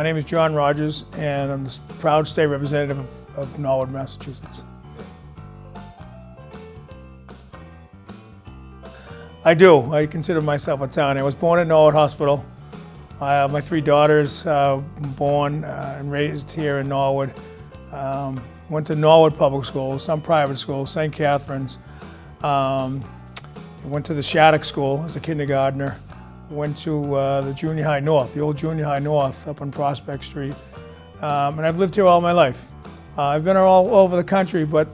My name is John Rogers, and I'm the proud state representative of Norwood, Massachusetts. I do. I consider myself a town. I was born in Norwood Hospital. My three daughters born and raised here in Norwood. Went to Norwood Public Schools, some private schools, St. Catherine's. Went to the Shattuck School as a kindergartner. Went to the Junior High North, the old Junior High North up on Prospect Street. And I've lived here all my life. I've been all over the country, but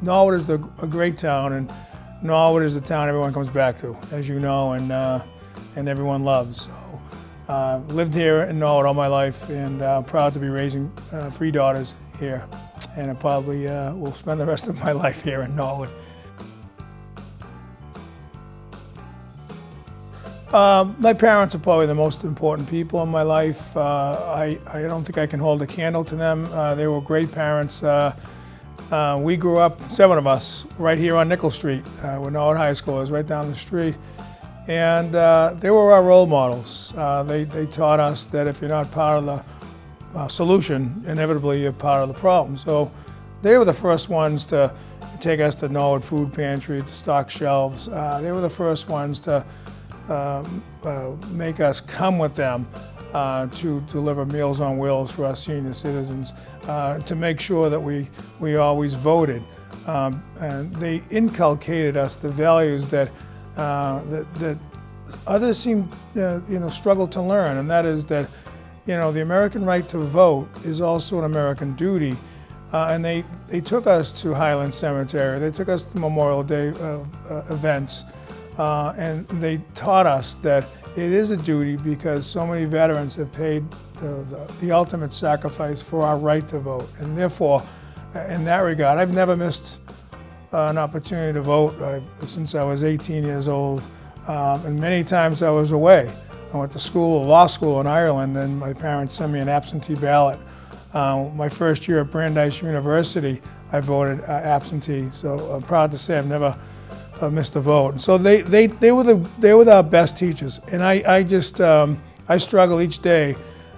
Norwood is a great town, and Norwood is a town everyone comes back to, as you know, and everyone loves. So, lived here in Norwood all my life, and proud to be raising three daughters here. And I probably will spend the rest of my life here in Norwood. My parents are probably the most important people in my life. I don't think I can hold a candle to them. They were great parents. We grew up, 7 of us, right here on Nickel Street, where Norwood High School is, right down the street. And they were our role models. They taught us that if you're not part of the solution, inevitably you're part of the problem. So they were the first ones to take us to Norwood Food Pantry, to stock shelves. They were the first ones to make us come with them to deliver Meals on Wheels for our senior citizens, to make sure that we always voted. And they inculcated us the values that others seem struggle to learn, and that is that the American right to vote is also an American duty. And they took us to Highland Cemetery, they took us to Memorial Day events, and they taught us that it is a duty because so many veterans have paid the ultimate sacrifice for our right to vote. And therefore, in that regard, I've never missed an opportunity to vote since I was 18 years old. And many times I was away. I went to school, law school in Ireland, and my parents sent me an absentee ballot. My first year at Brandeis University, I voted absentee. So I'm proud to say I've never missed a vote. And so they were our best teachers, and I struggle each day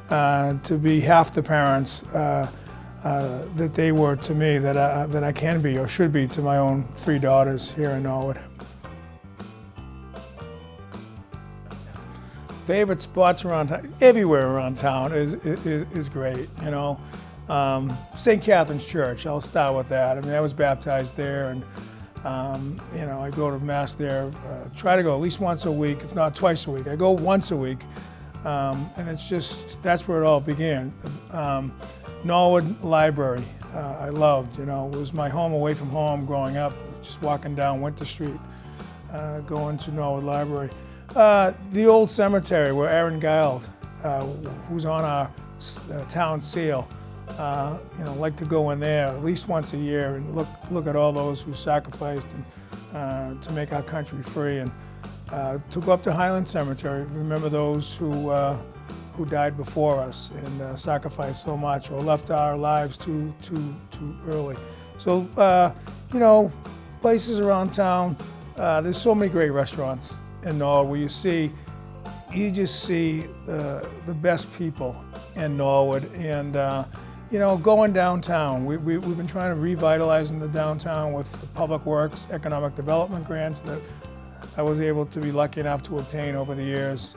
to be half the parents that they were to me, that I can be or should be to my own 3 daughters here in Norwood. Favorite spots around town, everywhere around town is great. St. Catherine's Church, I'll start with that. I mean, I was baptized there, and I go to Mass there, try to go at least once a week, if not twice a week. I go once a week, and it's just, that's where it all began. Norwood Library, I loved, it was my home away from home growing up, just walking down Winter Street, going to Norwood Library. The old cemetery where Aaron Giles, who's on our town seal, like to go in there at least once a year and look at all those who sacrificed and to make our country free, and to go up to Highland Cemetery, remember those who died before us and sacrificed so much or left our lives too early. So places around town. There's so many great restaurants in Norwood where you just see the best people in Norwood, and going downtown. We've been trying to revitalize in the downtown with the Public Works Economic Development grants that I was able to be lucky enough to obtain over the years,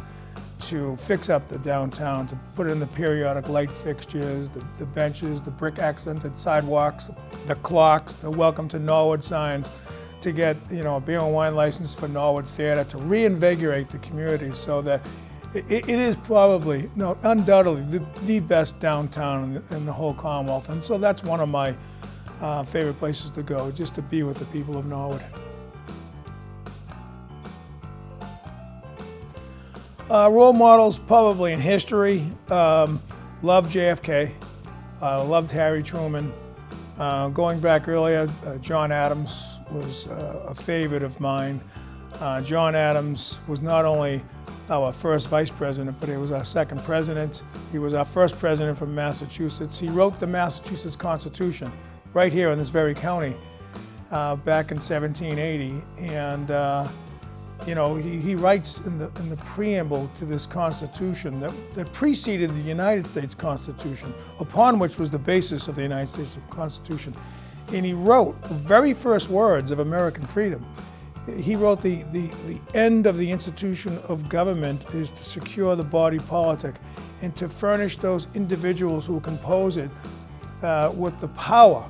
to fix up the downtown, to put in the periodic light fixtures, the benches, the brick accented sidewalks, the clocks, the Welcome to Norwood signs, to get a beer and wine license for Norwood Theatre, to reinvigorate the community so that it is probably, undoubtedly, the best downtown in the whole Commonwealth. And so that's one of my favorite places to go, just to be with the people of Norwood. Role models probably in history. Loved JFK, loved Harry Truman. Going back earlier, John Adams was a favorite of mine. John Adams was not only our first vice president, but he was our second president. He was our first president from Massachusetts. He wrote the Massachusetts Constitution right here in this very county back in 1780. And he writes in the preamble to this Constitution that preceded the United States Constitution, upon which was the basis of the United States Constitution. And he wrote the very first words of American freedom. He wrote the end of the institution of government is to secure the body politic and to furnish those individuals who compose it with the power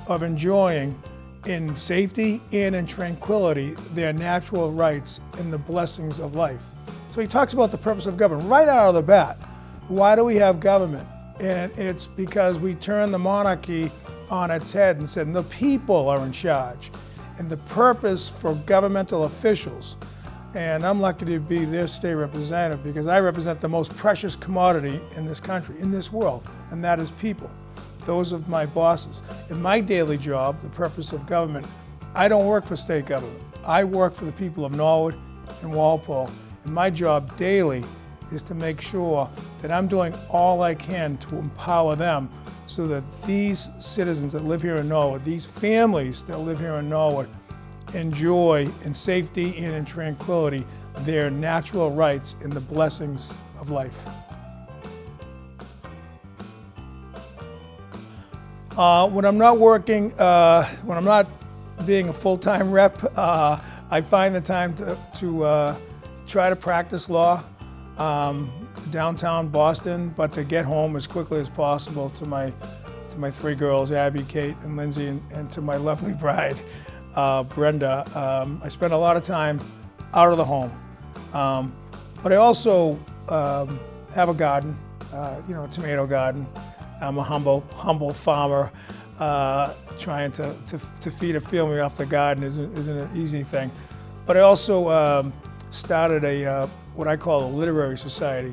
of enjoying in safety and in tranquility their natural rights and the blessings of life. So he talks about the purpose of government right out of the bat. Why do we have government? And it's because we turned the monarchy on its head and said the people are in charge. And the purpose for governmental officials, and I'm lucky to be their state representative because I represent the most precious commodity in this country, in this world, and that is people. Those are my bosses. In my daily job, the purpose of government, I don't work for state government. I work for the people of Norwood and Walpole. And my job daily is to make sure that I'm doing all I can to empower them so that these citizens that live here in Norwood, these families that live here in Norwood, enjoy in safety and in tranquility their natural rights and the blessings of life. When I'm not working, when I'm not being a full-time rep, I find the time to try to practice law downtown Boston, but to get home as quickly as possible to my three girls, Abby, Kate, and Lindsay, and to my lovely bride, Brenda. I spend a lot of time out of the home, but I also have a garden, a tomato garden. I'm a humble farmer. Trying to feed a family off the garden isn't an easy thing. But I also started what I call a literary society.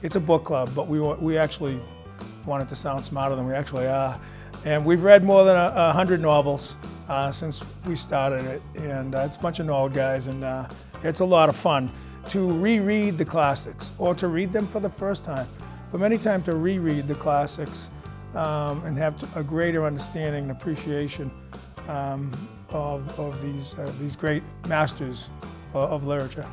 It's a book club, but we actually want it to sound smarter than we actually are. And we've read more than 100 novels since we started it. And it's a bunch of Norwood guys, and it's a lot of fun to reread the classics or to read them for the first time. But many times to reread the classics and have a greater understanding and appreciation of these great masters of literature.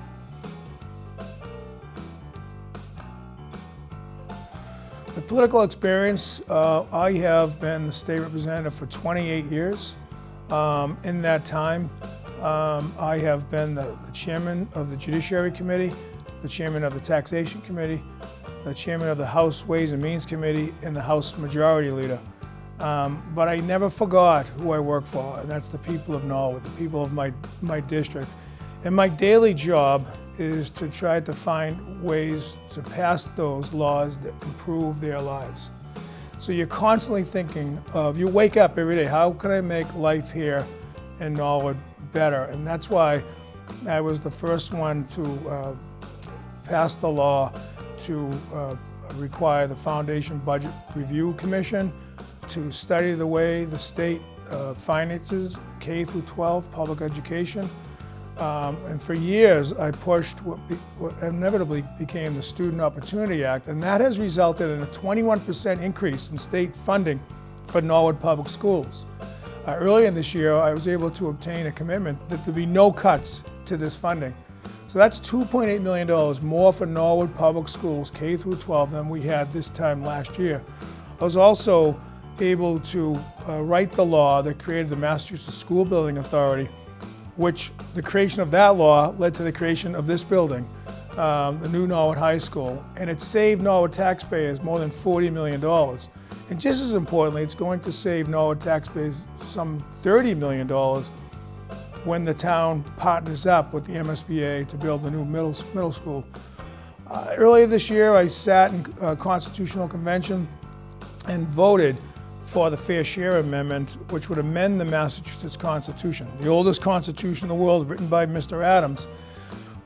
The political experience, I have been the state representative for 28 years. In that time, I have been the chairman of the Judiciary Committee, the chairman of the Taxation Committee, the chairman of the House Ways and Means Committee, and the House Majority Leader. But I never forgot who I work for, and that's the people of Norwood, the people of my district. And my daily job is to try to find ways to pass those laws that improve their lives. So you're constantly thinking of, you wake up every day, how can I make life here in Norwood better? And that's why I was the first one to pass the law to require the Foundation Budget Review Commission to study the way the state finances K through 12 public education. And for years, I pushed what inevitably became the Student Opportunity Act, and that has resulted in a 21% increase in state funding for Norwood Public Schools. Earlier this year, I was able to obtain a commitment that there be no cuts to this funding. So that's $2.8 million more for Norwood Public Schools, K through 12, than we had this time last year. I was also able to write the law that created the Massachusetts School Building Authority, which the creation of that law led to the creation of this building, the new Norwood High School, and it saved Norwood taxpayers more than $40 million. And just as importantly, it's going to save Norwood taxpayers some $30 million when the town partners up with the MSBA to build the new middle school. Earlier this year, I sat in a constitutional convention and voted for the Fair Share Amendment, which would amend the Massachusetts Constitution, the oldest constitution in the world, written by Mr. Adams,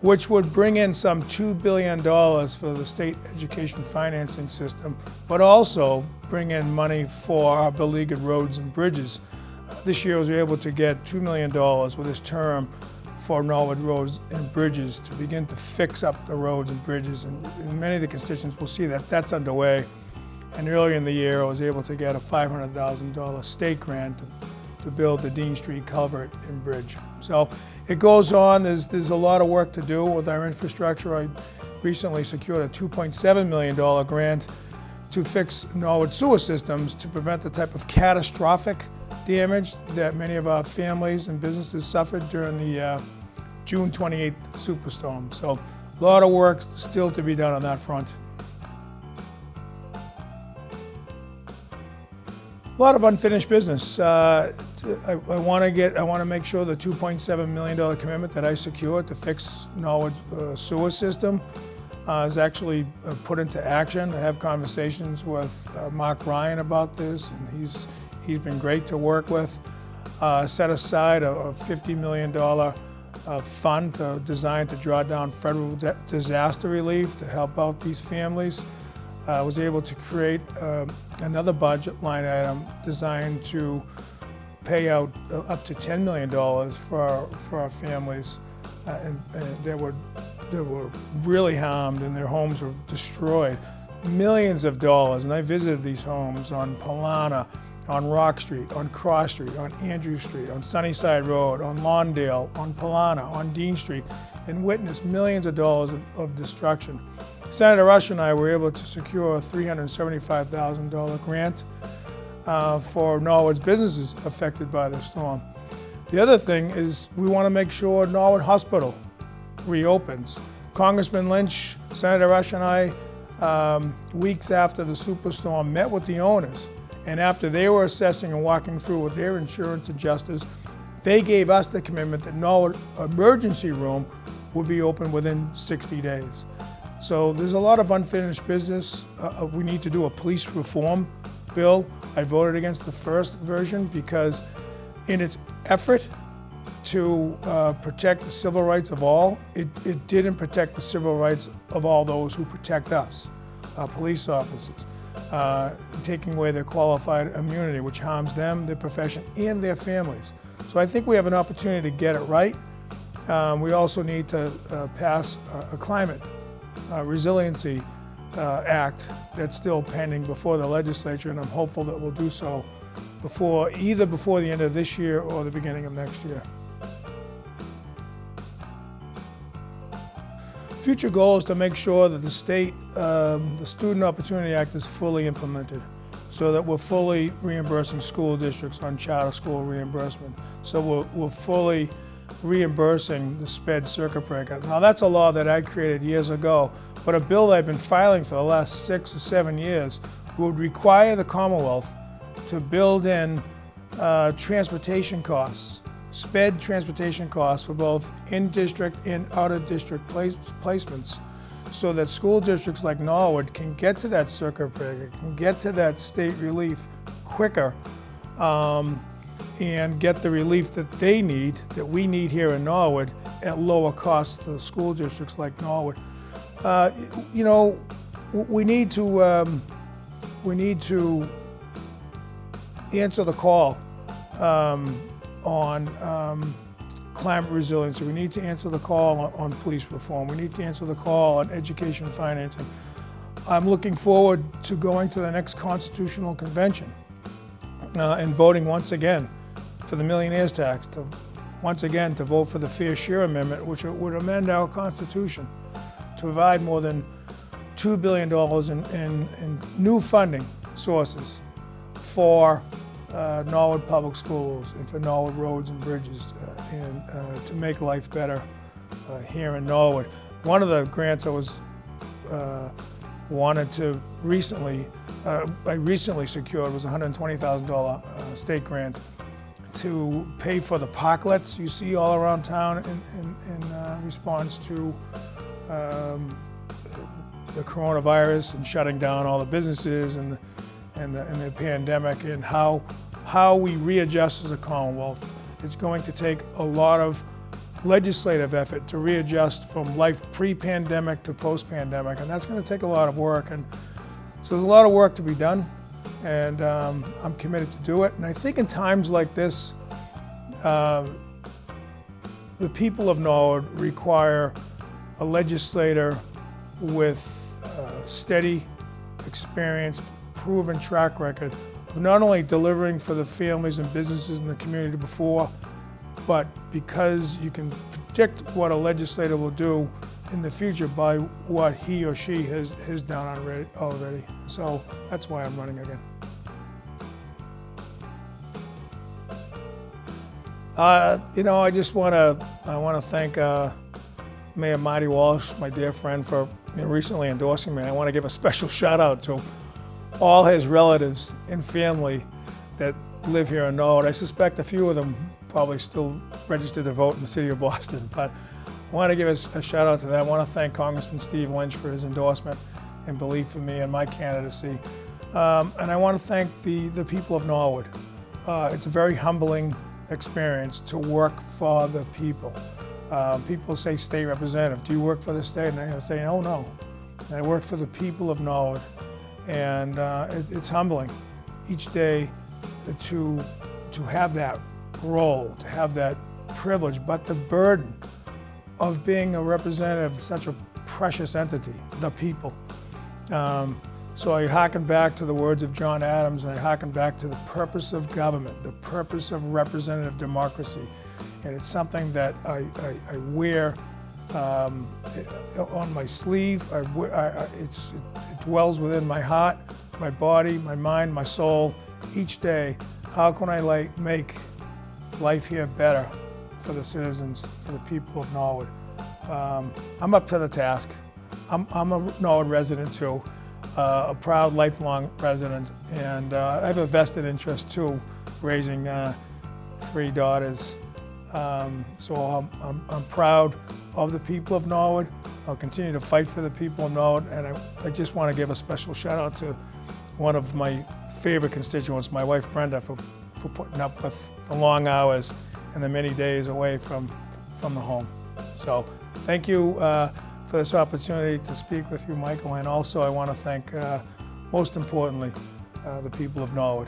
which would bring in some $2 billion for the state education financing system, but also bring in money for our beleaguered roads and bridges. This year, I was able to get $2 million with this term for Norwood roads and bridges to begin to fix up the roads and bridges. And many of the constituents will see that that's underway. And earlier in the year, I was able to get a $500,000 state grant to to build the Dean Street culvert and bridge. So it goes on. There's a lot of work to do with our infrastructure. I recently secured a $2.7 million grant to fix Norwood sewer systems to prevent the type of catastrophic damage that many of our families and businesses suffered during the June 28th superstorm. So a lot of work still to be done on that front. A lot of unfinished business. I want to make sure the $2.7 million commitment that I secured to fix Norwood sewer system is actually put into action. I have conversations with Mark Ryan about this, and he's been great to work with. Set aside a $50 million fund designed to draw down federal disaster relief to help out these families. I was able to create another budget line item designed to pay out up to $10 million for our families and that were really harmed and their homes were destroyed. Millions of dollars, and I visited these homes on Polana, on Rock Street, on Cross Street, on Andrew Street, on Sunnyside Road, on Lawndale, on Polana, on Dean Street, and witnessed millions of dollars of destruction. Senator Rush and I were able to secure a $375,000 grant for Norwood's businesses affected by the storm. The other thing is we want to make sure Norwood Hospital reopens. Congressman Lynch, Senator Rush and I, weeks after the superstorm, met with the owners, and after they were assessing and walking through with their insurance adjusters, they gave us the commitment that Norwood Emergency Room would be open within 60 days. So there's a lot of unfinished business. We need to do a police reform bill. I voted against the first version because in its effort to protect the civil rights of all, it didn't protect the civil rights of all those who protect us, police officers, taking away their qualified immunity, which harms them, their profession, and their families. So I think we have an opportunity to get it right. We also need to pass a climate resiliency act that's still pending before the legislature, and I'm hopeful that we'll do so either before the end of this year or the beginning of next year. Future goal is to make sure that the state, the Student Opportunity Act is fully implemented so that we're fully reimbursing school districts on charter school reimbursement. So we're fully reimbursing the SPED circuit breaker. Now that's a law that I created years ago, but a bill that I've been filing for the last 6 or 7 years would require the Commonwealth to build in transportation costs, SPED transportation costs for both in-district and out-of-district placements, so that school districts like Norwood can get to that circuit breaker, can get to that state relief quicker, and get the relief that they need, that we need here in Norwood, at lower cost to the school districts like Norwood. You know, we need to answer the call on climate resiliency. We need to answer the call on police reform. We need to answer the call on education financing. I'm looking forward to going to the next constitutional convention and voting once again for the millionaire's tax, once again to vote for the Fair Share Amendment, which would amend our Constitution to provide more than $2 billion in new funding sources for Norwood Public Schools and for Norwood roads and bridges and to make life better here in Norwood. One of the grants I was wanted to I recently secured was a $120,000 state grant to pay for the parklets you see all around town in response to the coronavirus and shutting down all the businesses and the pandemic, and how we readjust as a Commonwealth. It's going to take a lot of legislative effort to readjust from life pre-pandemic to post-pandemic, and that's going to take a lot of work. And so there's a lot of work to be done, and I'm committed to do it. And I think in times like this, the people of Norwood require a legislator with steady, experienced, proven track record of of not only delivering for the families and businesses in the community before, but because you can predict what a legislator will do in the future by what he or she has done already. So that's why I'm running again. I just want to thank Mayor Marty Walsh, my dear friend, for recently endorsing me. I want to give a special shout out to all his relatives and family that live here in Norwood. I suspect a few of them probably still registered to vote in the city of Boston, but I want to give a shout out to them. I want to thank Congressman Steve Lynch for his endorsement and belief in me and my candidacy. And I want to thank the people of Norwood. It's a very humbling experience to work for the people. People say state representative, do you work for the state? And I say, oh no, I work for the people of Norwood. And it's humbling each day to have that role, to have that privilege, but the burden of being a representative of such a precious entity, the people. So I harken back to the words of John Adams, and I harken back to the purpose of government, the purpose of representative democracy. And it's something that I wear on my sleeve. It dwells within my heart, my body, my mind, my soul. Each day, how can I make life here better for the citizens, for the people of Norwood? I'm up to the task. I'm a Norwood resident too, a proud lifelong resident, and I have a vested interest too, raising 3 daughters. So I'm proud of the people of Norwood. I'll continue to fight for the people of Norwood, and I just want to give a special shout out to one of my favorite constituents, my wife Brenda, for putting up with the long hours and the many days away from the home. So thank you for this opportunity to speak with you, Michael, and also I want to thank, most importantly, the people of Norwood.